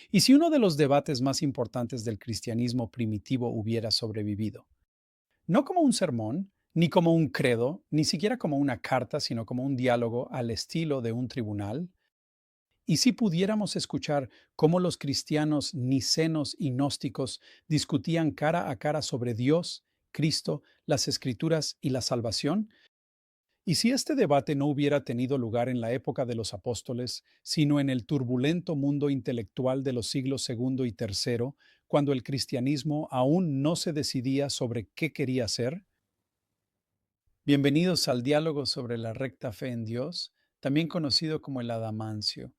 ¿Y si uno de los debates más importantes del cristianismo primitivo hubiera sobrevivido? No como un sermón, ni como un credo, ni siquiera como una carta, sino como un diálogo al estilo de un tribunal. ¿Y si pudiéramos escuchar cómo los cristianos nicenos y gnósticos discutían cara a cara sobre Dios, Cristo, las Escrituras y la salvación? ¿Y si este debate no hubiera tenido lugar en la época de los apóstoles, sino en el turbulento mundo intelectual de los siglos segundo y tercero, cuando el cristianismo aún no se decidía sobre qué quería ser? Bienvenidos al diálogo sobre la recta fe en Dios, también conocido como el Adamancio.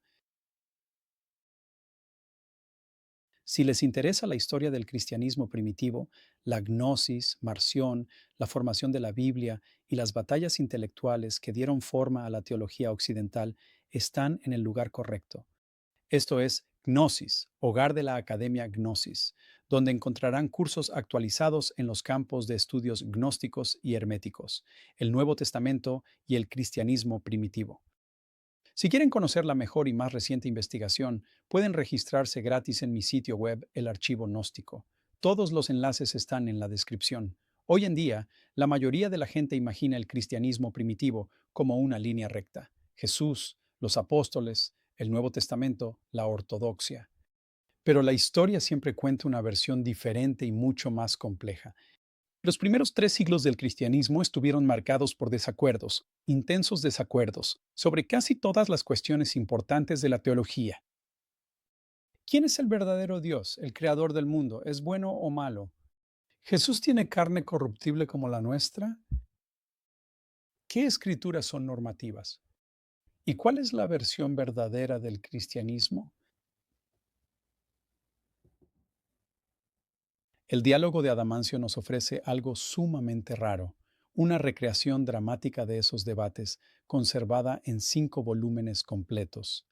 Si les interesa la historia del cristianismo primitivo, la gnosis, Marción, la formación de la Biblia y las batallas intelectuales que dieron forma a la teología occidental, están en el lugar correcto. Esto es Gnosis, hogar de la Academia Gnosis, donde encontrarán cursos actualizados en los campos de estudios gnósticos y herméticos, el Nuevo Testamento y el cristianismo primitivo. Si quieren conocer la mejor y más reciente investigación, pueden registrarse gratis en mi sitio web, el Archivo Gnóstico. Todos los enlaces están en la descripción. Hoy en día, la mayoría de la gente imagina el cristianismo primitivo como una línea recta. Jesús, los apóstoles, el Nuevo Testamento, la ortodoxia. Pero la historia siempre cuenta una versión diferente y mucho más compleja. Los primeros 3 siglos del cristianismo estuvieron marcados por desacuerdos, intensos desacuerdos, sobre casi todas las cuestiones importantes de la teología. ¿Quién es el verdadero Dios, el creador del mundo? ¿Es bueno o malo? ¿Jesús tiene carne corruptible como la nuestra? ¿Qué escrituras son normativas? ¿Y cuál es la versión verdadera del cristianismo? El diálogo de Adamancio nos ofrece algo sumamente raro, una recreación dramática de esos debates, conservada en 5 volúmenes completos.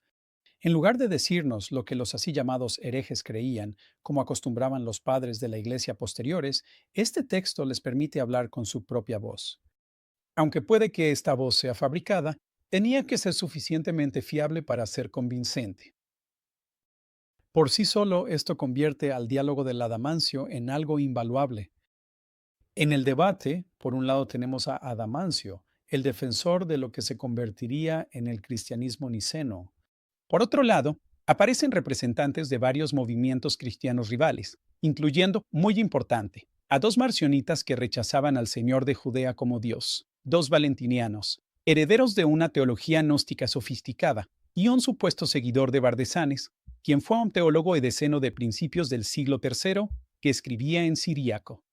En lugar de decirnos lo que los así llamados herejes creían, como acostumbraban los padres de la Iglesia posteriores, este texto les permite hablar con su propia voz. Aunque puede que esta voz sea fabricada, tenía que ser suficientemente fiable para ser convincente. Por sí solo, esto convierte al diálogo del Adamancio en algo invaluable. En el debate, por un lado tenemos a Adamancio, el defensor de lo que se convertiría en el cristianismo niceno. Por otro lado, aparecen representantes de varios movimientos cristianos rivales, incluyendo, muy importante, a 2 marcionitas que rechazaban al Señor de Judea como Dios, 2 valentinianos, herederos de una teología gnóstica sofisticada, y un supuesto seguidor de Bardesanes, quien fue un teólogo edeseno de principios del siglo III que escribía en siríaco.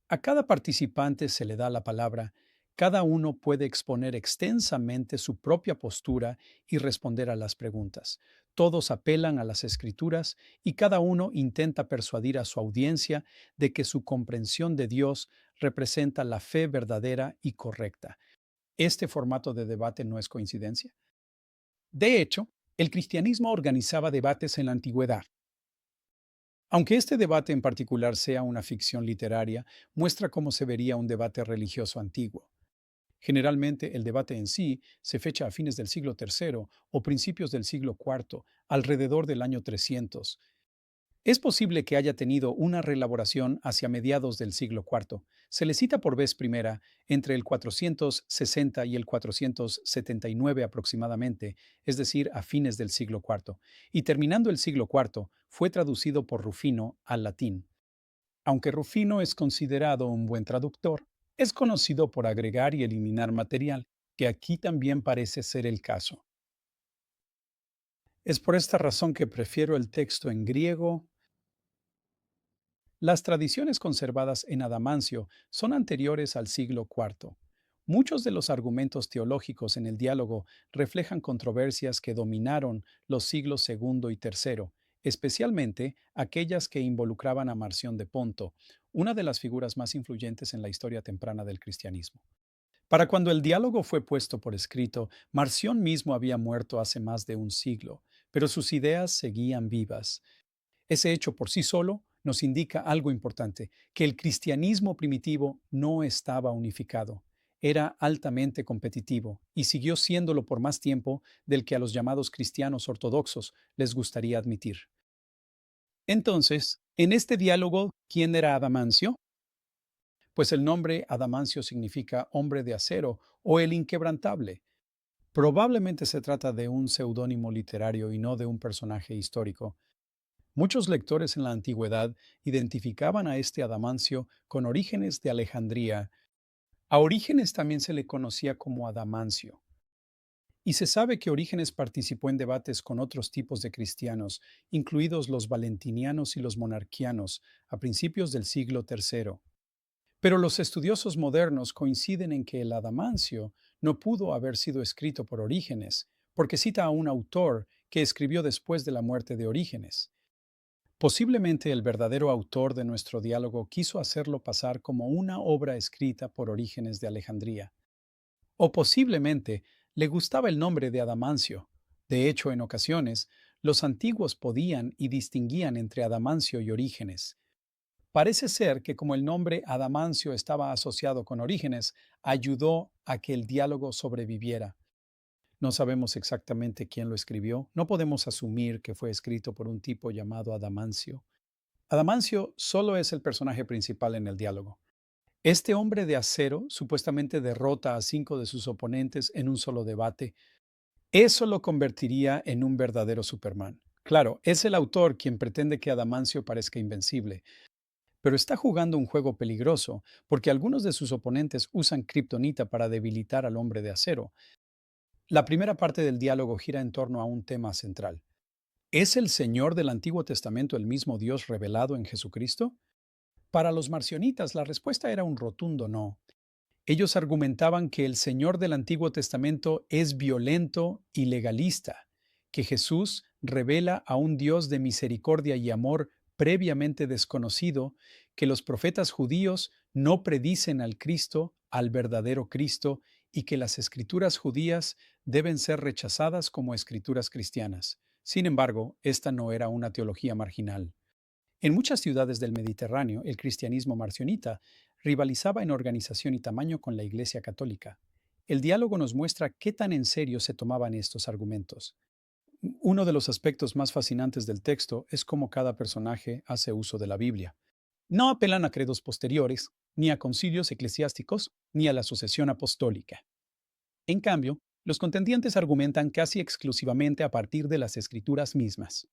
A cada participante se le da la palabra, cada uno puede exponer extensamente su propia postura y responder a las preguntas. Todos apelan a las escrituras y cada uno intenta persuadir a su audiencia de que su comprensión de Dios representa la fe verdadera y correcta. Este formato de debate no es coincidencia. De hecho, el cristianismo organizaba debates en la antigüedad. Aunque este debate en particular sea una ficción literaria, muestra cómo se vería un debate religioso antiguo. Generalmente, el debate en sí se fecha a fines del siglo III o principios del siglo IV, alrededor del año 300. Es posible que haya tenido una reelaboración hacia mediados del siglo IV. Se le cita por vez primera entre el 460 y el 479 aproximadamente, es decir, a fines del siglo IV, y terminando el siglo IV fue traducido por Rufino al latín. Aunque Rufino es considerado un buen traductor, es conocido por agregar y eliminar material, que aquí también parece ser el caso. Es por esta razón que prefiero el texto en griego. Las tradiciones conservadas en Adamancio son anteriores al siglo IV. Muchos de los argumentos teológicos en el diálogo reflejan controversias que dominaron los siglos segundo y tercero, especialmente aquellas que involucraban a Marción de Ponto, una de las figuras más influyentes en la historia temprana del cristianismo. Para cuando el diálogo fue puesto por escrito, Marción mismo había muerto hace más de un siglo, pero sus ideas seguían vivas. Ese hecho por sí solo nos indica algo importante, que el cristianismo primitivo no estaba unificado. era altamente competitivo y siguió siéndolo por más tiempo del que a los llamados cristianos ortodoxos les gustaría admitir. Entonces, en este diálogo, ¿quién era Adamancio? Pues el nombre Adamancio significa hombre de acero o el inquebrantable. Probablemente se trata de un seudónimo literario y no de un personaje histórico. Muchos lectores en la antigüedad identificaban a este Adamancio con Orígenes de Alejandría. A Orígenes también se le conocía como Adamancio. Y se sabe que Orígenes participó en debates con otros tipos de cristianos, incluidos los valentinianos y los monarquianos, a principios del siglo III. Pero los estudiosos modernos coinciden en que el Adamancio no pudo haber sido escrito por Orígenes, porque cita a un autor que escribió después de la muerte de Orígenes. Posiblemente el verdadero autor de nuestro diálogo quiso hacerlo pasar como una obra escrita por Orígenes de Alejandría. O posiblemente le gustaba el nombre de Adamancio. De hecho, en ocasiones, los antiguos podían y distinguían entre Adamancio y Orígenes. Parece ser que como el nombre Adamancio estaba asociado con Orígenes, ayudó a que el diálogo sobreviviera. No sabemos exactamente quién lo escribió, no podemos asumir que fue escrito por un tipo llamado Adamancio. Adamancio solo es el personaje principal en el diálogo. Este hombre de acero supuestamente derrota a 5 de sus oponentes en un solo debate. Eso lo convertiría en un verdadero Superman. Claro, es el autor quien pretende que Adamancio parezca invencible, pero está jugando un juego peligroso porque algunos de sus oponentes usan kriptonita para debilitar al hombre de acero. La primera parte del diálogo gira en torno a un tema central. ¿Es el Señor del Antiguo Testamento el mismo Dios revelado en Jesucristo? Para los marcionitas, la respuesta era un rotundo no. Ellos argumentaban que el Señor del Antiguo Testamento es violento y legalista, que Jesús revela a un Dios de misericordia y amor previamente desconocido, que los profetas judíos no predicen al Cristo, al verdadero Cristo, y que las escrituras judías deben ser rechazadas como escrituras cristianas. Sin embargo, esta no era una teología marginal. En muchas ciudades del Mediterráneo, el cristianismo marcionita rivalizaba en organización y tamaño con la Iglesia católica. El diálogo nos muestra qué tan en serio se tomaban estos argumentos. Uno de los aspectos más fascinantes del texto es cómo cada personaje hace uso de la Biblia. No apelan a credos posteriores, ni a concilios eclesiásticos, ni a la sucesión apostólica. En cambio, los contendientes argumentan casi exclusivamente a partir de las escrituras mismas.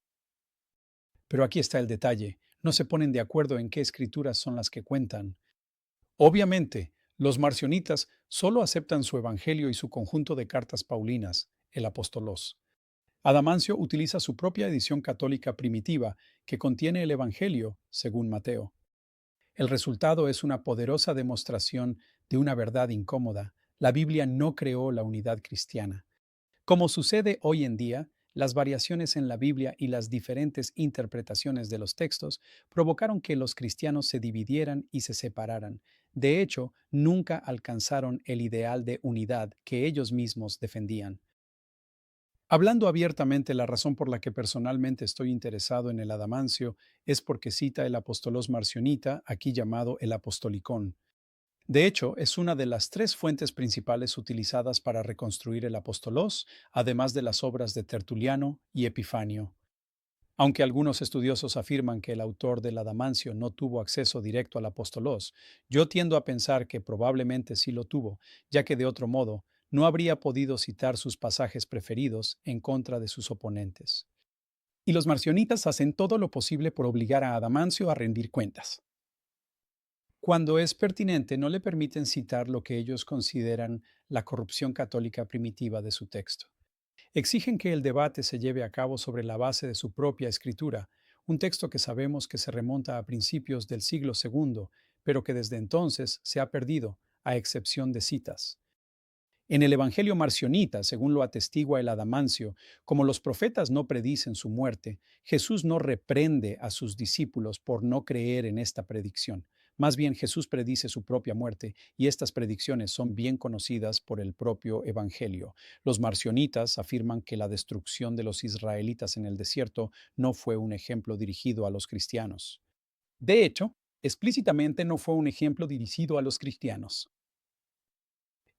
Pero aquí está el detalle, no se ponen de acuerdo en qué escrituras son las que cuentan. Obviamente, los marcionitas solo aceptan su evangelio y su conjunto de cartas paulinas, el Apostolos. Adamancio utiliza su propia edición católica primitiva, que contiene el evangelio, según Mateo. El resultado es una poderosa demostración de una verdad incómoda. La Biblia no creó la unidad cristiana. Como sucede hoy en día, las variaciones en la Biblia y las diferentes interpretaciones de los textos provocaron que los cristianos se dividieran y se separaran. De hecho, nunca alcanzaron el ideal de unidad que ellos mismos defendían. Hablando abiertamente, la razón por la que personalmente estoy interesado en el Adamancio es porque cita el Apostolos Marcionita, aquí llamado el Apostolicón. De hecho, es una de las 3 fuentes principales utilizadas para reconstruir el Apostolos, además de las obras de Tertuliano y Epifanio. Aunque algunos estudiosos afirman que el autor del Adamancio no tuvo acceso directo al Apostolos, yo tiendo a pensar que probablemente sí lo tuvo, ya que de otro modo no habría podido citar sus pasajes preferidos en contra de sus oponentes. Y los marcionitas hacen todo lo posible por obligar a Adamancio a rendir cuentas. Cuando es pertinente, no le permiten citar lo que ellos consideran la corrupción católica primitiva de su texto. Exigen que el debate se lleve a cabo sobre la base de su propia escritura, un texto que sabemos que se remonta a principios del siglo segundo, pero que desde entonces se ha perdido, a excepción de citas. En el Evangelio marcionita, según lo atestigua el Adamancio, como los profetas no predicen su muerte, Jesús no reprende a sus discípulos por no creer en esta predicción. Más bien Jesús predice su propia muerte y estas predicciones son bien conocidas por el propio Evangelio. Los marcionitas afirman que la destrucción de los israelitas en el desierto no fue un ejemplo dirigido a los cristianos. De hecho, explícitamente no fue un ejemplo dirigido a los cristianos.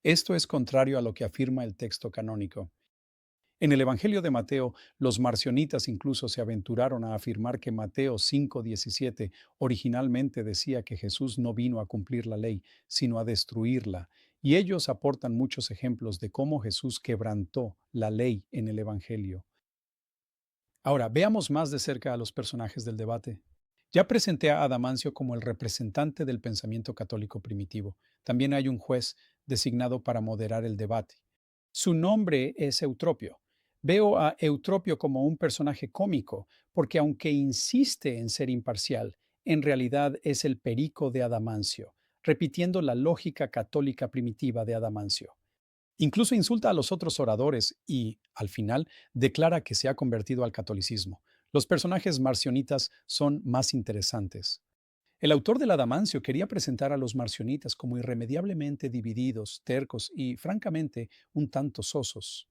Esto es contrario a lo que afirma el texto canónico. En el Evangelio de Mateo, los marcionitas incluso se aventuraron a afirmar que Mateo 5:17 originalmente decía que Jesús no vino a cumplir la ley, sino a destruirla, y ellos aportan muchos ejemplos de cómo Jesús quebrantó la ley en el Evangelio. Ahora, veamos más de cerca a los personajes del debate. Ya presenté a Adamancio como el representante del pensamiento católico primitivo. También hay un juez designado para moderar el debate. Su nombre es Eutropio. Veo a Eutropio como un personaje cómico, porque aunque insiste en ser imparcial, en realidad es el perico de Adamancio, repitiendo la lógica católica primitiva de Adamancio. Incluso insulta a los otros oradores y, al final, declara que se ha convertido al catolicismo. Los personajes marcionitas son más interesantes. El autor del Adamancio quería presentar a los marcionitas como irremediablemente divididos, tercos y, francamente, un tanto sosos.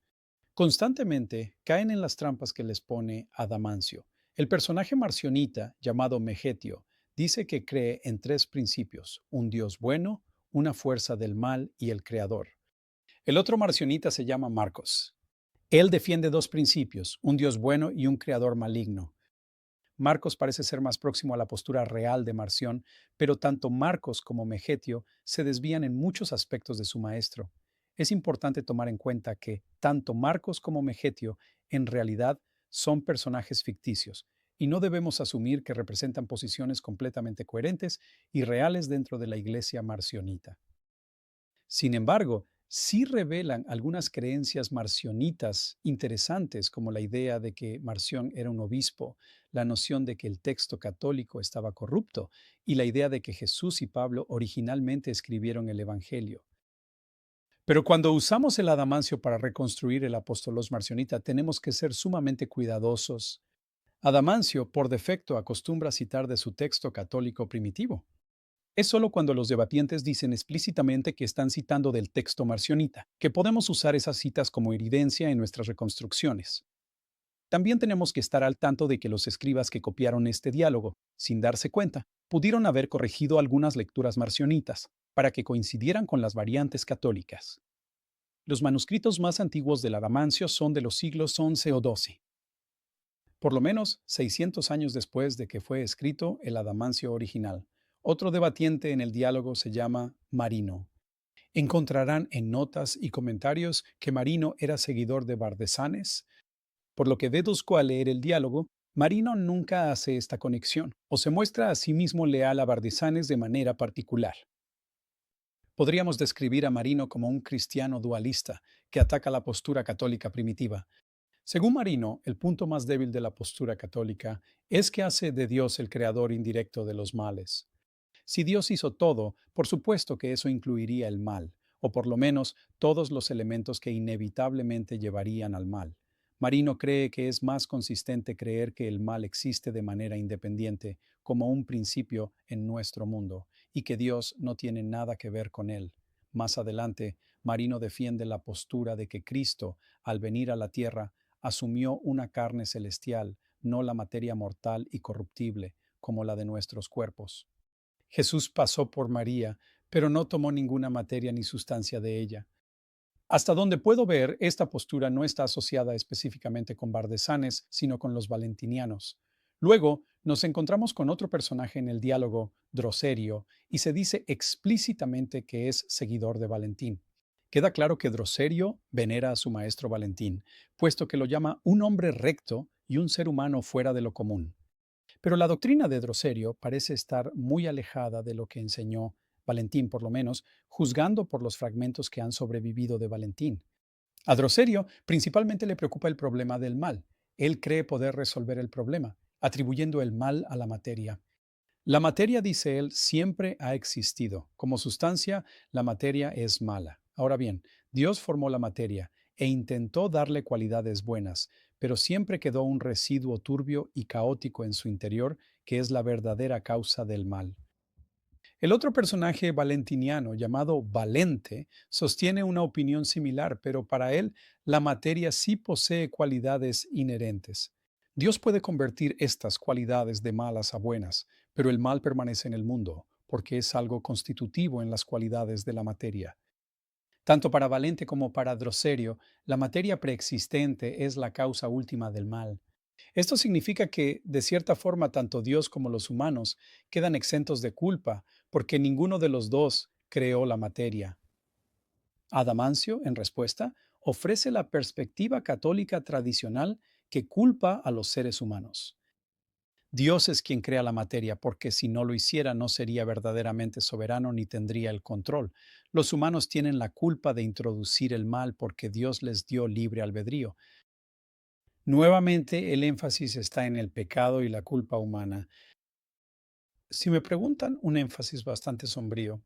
Constantemente caen en las trampas que les pone Adamancio. El personaje marcionita, llamado Megetio, dice que cree en tres principios: un Dios bueno, una fuerza del mal y el Creador. El otro marcionita se llama Marcos. Él defiende dos principios: un Dios bueno y un creador maligno. Marcos parece ser más próximo a la postura real de Marción, pero tanto Marcos como Megetio se desvían en muchos aspectos de su maestro. Es importante tomar en cuenta que tanto Marcos como Megetio en realidad son personajes ficticios, y no debemos asumir que representan posiciones completamente coherentes y reales dentro de la iglesia marcionita. Sin embargo, sí revelan algunas creencias marcionitas interesantes, como la idea de que Marción era un obispo, la noción de que el texto católico estaba corrupto y la idea de que Jesús y Pablo originalmente escribieron el Evangelio. Pero cuando usamos el Adamancio para reconstruir el apóstolos marcionita, tenemos que ser sumamente cuidadosos. Adamancio, por defecto, acostumbra citar de su texto católico primitivo. Es solo cuando los debatientes dicen explícitamente que están citando del texto marcionita, que podemos usar esas citas como evidencia en nuestras reconstrucciones. También tenemos que estar al tanto de que los escribas que copiaron este diálogo, sin darse cuenta, pudieron haber corregido algunas lecturas marcionitas para que coincidieran con las variantes católicas. Los manuscritos más antiguos del Adamancio son de los siglos XI o XII, por lo menos 600 años después de que fue escrito el Adamancio original. Otro debatiente en el diálogo se llama Marino. Encontrarán en notas y comentarios que Marino era seguidor de Bardesanes, por lo que deduzco al leer el diálogo. Marino nunca hace esta conexión o se muestra a sí mismo leal a Bardesanes de manera particular. Podríamos describir a Marino como un cristiano dualista que ataca la postura católica primitiva. Según Marino, el punto más débil de la postura católica es que hace de Dios el creador indirecto de los males. Si Dios hizo todo, por supuesto que eso incluiría el mal, o por lo menos todos los elementos que inevitablemente llevarían al mal. Marino cree que es más consistente creer que el mal existe de manera independiente, como un principio en nuestro mundo, y que Dios no tiene nada que ver con él. Más adelante, Marino defiende la postura de que Cristo, al venir a la tierra, asumió una carne celestial, no la materia mortal y corruptible, como la de nuestros cuerpos. Jesús pasó por María, pero no tomó ninguna materia ni sustancia de ella. Hasta donde puedo ver, esta postura no está asociada específicamente con Bardesanes, sino con los valentinianos. Luego, nos encontramos con otro personaje en el diálogo, Droserio, y se dice explícitamente que es seguidor de Valentín. Queda claro que Droserio venera a su maestro Valentín, puesto que lo llama un hombre recto y un ser humano fuera de lo común. Pero la doctrina de Droserio parece estar muy alejada de lo que enseñó Valentín, por lo menos, juzgando por los fragmentos que han sobrevivido de Valentín. A Droserio principalmente le preocupa el problema del mal. Él cree poder resolver el problema, atribuyendo el mal a la materia. La materia, dice él, siempre ha existido. Como sustancia, la materia es mala. Ahora bien, Dios formó la materia e intentó darle cualidades buenas, pero siempre quedó un residuo turbio y caótico en su interior que es la verdadera causa del mal. El otro personaje valentiniano, llamado Valente, sostiene una opinión similar, pero para él la materia sí posee cualidades inherentes. Dios puede convertir estas cualidades de malas a buenas, pero el mal permanece en el mundo, porque es algo constitutivo en las cualidades de la materia. Tanto para Valente como para Droserio, la materia preexistente es la causa última del mal. Esto significa que, de cierta forma, tanto Dios como los humanos quedan exentos de culpa, porque ninguno de los dos creó la materia. Adamancio, en respuesta, ofrece la perspectiva católica tradicional que culpa a los seres humanos. Dios es quien crea la materia, porque si no lo hiciera no sería verdaderamente soberano ni tendría el control. Los humanos tienen la culpa de introducir el mal porque Dios les dio libre albedrío. Nuevamente, el énfasis está en el pecado y la culpa humana. Si me preguntan, un énfasis bastante sombrío.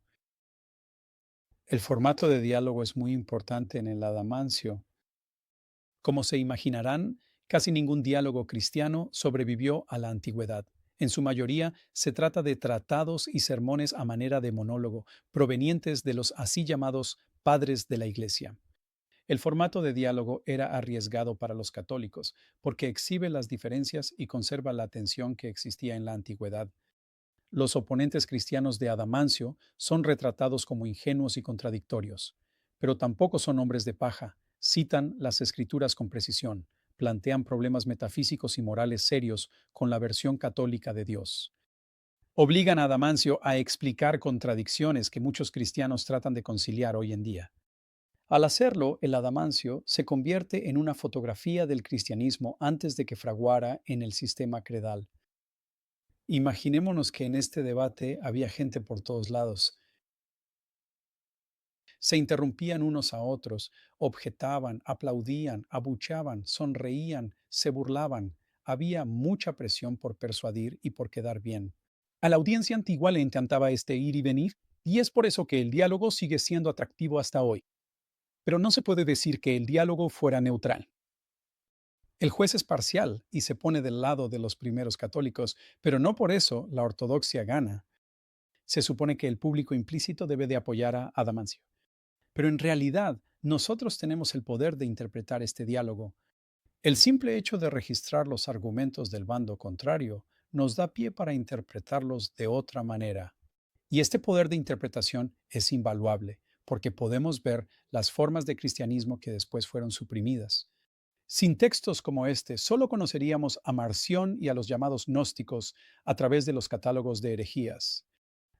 El formato de diálogo es muy importante en el Adamancio. Como se imaginarán, casi ningún diálogo cristiano sobrevivió a la antigüedad. En su mayoría se trata de tratados y sermones a manera de monólogo, provenientes de los así llamados padres de la Iglesia. El formato de diálogo era arriesgado para los católicos, porque exhibe las diferencias y conserva la tensión que existía en la antigüedad. Los oponentes cristianos de Adamancio son retratados como ingenuos y contradictorios, pero tampoco son hombres de paja, citan las escrituras con precisión, plantean problemas metafísicos y morales serios con la versión católica de Dios. Obligan a Adamancio a explicar contradicciones que muchos cristianos tratan de conciliar hoy en día. Al hacerlo, el Adamancio se convierte en una fotografía del cristianismo antes de que fraguara en el sistema credal. Imaginémonos que en este debate había gente por todos lados. Se interrumpían unos a otros, objetaban, aplaudían, abuchaban, sonreían, se burlaban. Había mucha presión por persuadir y por quedar bien. A la audiencia antigua le encantaba este ir y venir, y es por eso que el diálogo sigue siendo atractivo hasta hoy. Pero no se puede decir que el diálogo fuera neutral. El juez es parcial y se pone del lado de los primeros católicos, pero no por eso la ortodoxia gana. Se supone que el público implícito debe de apoyar a Adamancio. Pero en realidad, nosotros tenemos el poder de interpretar este diálogo. El simple hecho de registrar los argumentos del bando contrario nos da pie para interpretarlos de otra manera. Y este poder de interpretación es invaluable, porque podemos ver las formas de cristianismo que después fueron suprimidas. Sin textos como este, solo conoceríamos a Marción y a los llamados gnósticos a través de los catálogos de herejías.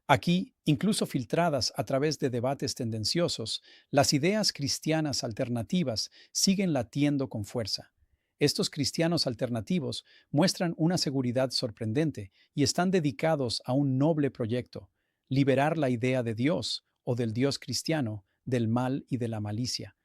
Aquí, incluso filtradas a través de debates tendenciosos, las ideas cristianas alternativas siguen latiendo con fuerza. Estos cristianos alternativos muestran una seguridad sorprendente y están dedicados a un noble proyecto: liberar la idea de Dios o del Dios cristiano del mal y de la malicia.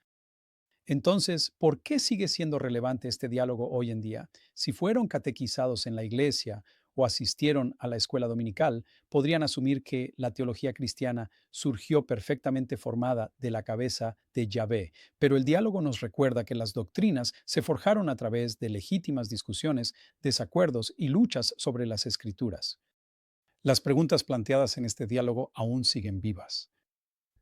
Entonces, ¿por qué sigue siendo relevante este diálogo hoy en día? Si fueron catequizados en la iglesia o asistieron a la escuela dominical, podrían asumir que la teología cristiana surgió perfectamente formada de la cabeza de Yahvé, pero el diálogo nos recuerda que las doctrinas se forjaron a través de legítimas discusiones, desacuerdos y luchas sobre las escrituras. Las preguntas planteadas en este diálogo aún siguen vivas.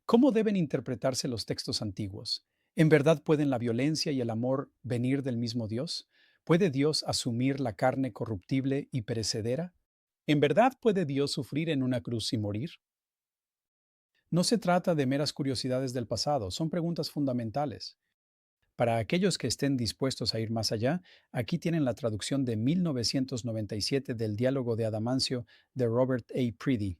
¿Cómo deben interpretarse los textos antiguos? ¿En verdad pueden la violencia y el amor venir del mismo Dios? ¿Puede Dios asumir la carne corruptible y perecedera? ¿En verdad puede Dios sufrir en una cruz y morir? No se trata de meras curiosidades del pasado, son preguntas fundamentales. Para aquellos que estén dispuestos a ir más allá, aquí tienen la traducción de 1997 del Diálogo de Adamancio de Robert A. Preedy.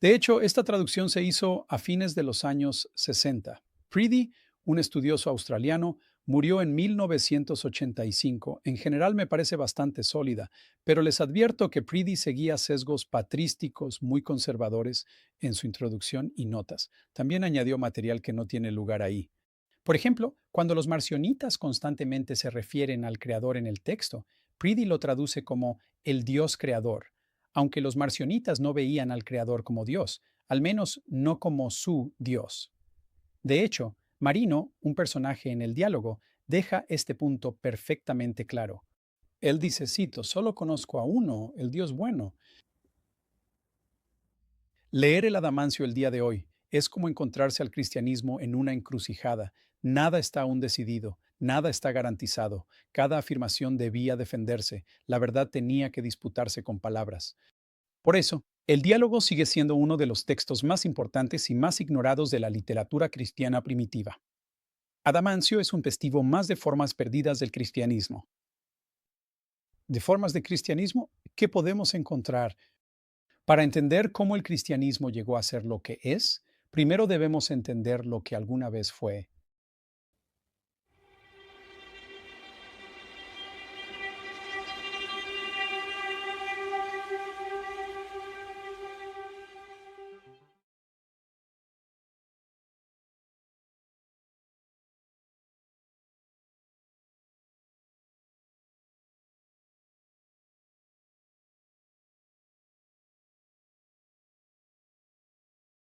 De hecho, esta traducción se hizo a fines de los años 60. Preedy, un estudioso australiano, murió en 1985. En general me parece bastante sólida, pero les advierto que Preedy seguía sesgos patrísticos muy conservadores en su introducción y notas. También añadió material que no tiene lugar ahí. Por ejemplo, cuando los marcionitas constantemente se refieren al creador en el texto, Preedy lo traduce como el Dios creador, aunque los marcionitas no veían al creador como Dios, al menos no como su Dios. De hecho, Marino, un personaje en el diálogo, deja este punto perfectamente claro. Él dice, cito, solo conozco a uno, el Dios bueno. Leer el Adamancio el día de hoy es como encontrarse al cristianismo en una encrucijada. Nada está aún decidido, nada está garantizado. Cada afirmación debía defenderse, la verdad tenía que disputarse con palabras. Por eso, El diálogo sigue siendo uno de los textos más importantes y más ignorados de la literatura cristiana primitiva. Adamancio es un testigo más de formas perdidas del cristianismo. De formas de cristianismo, ¿qué podemos encontrar? Para entender cómo el cristianismo llegó a ser lo que es, primero debemos entender lo que alguna vez fue.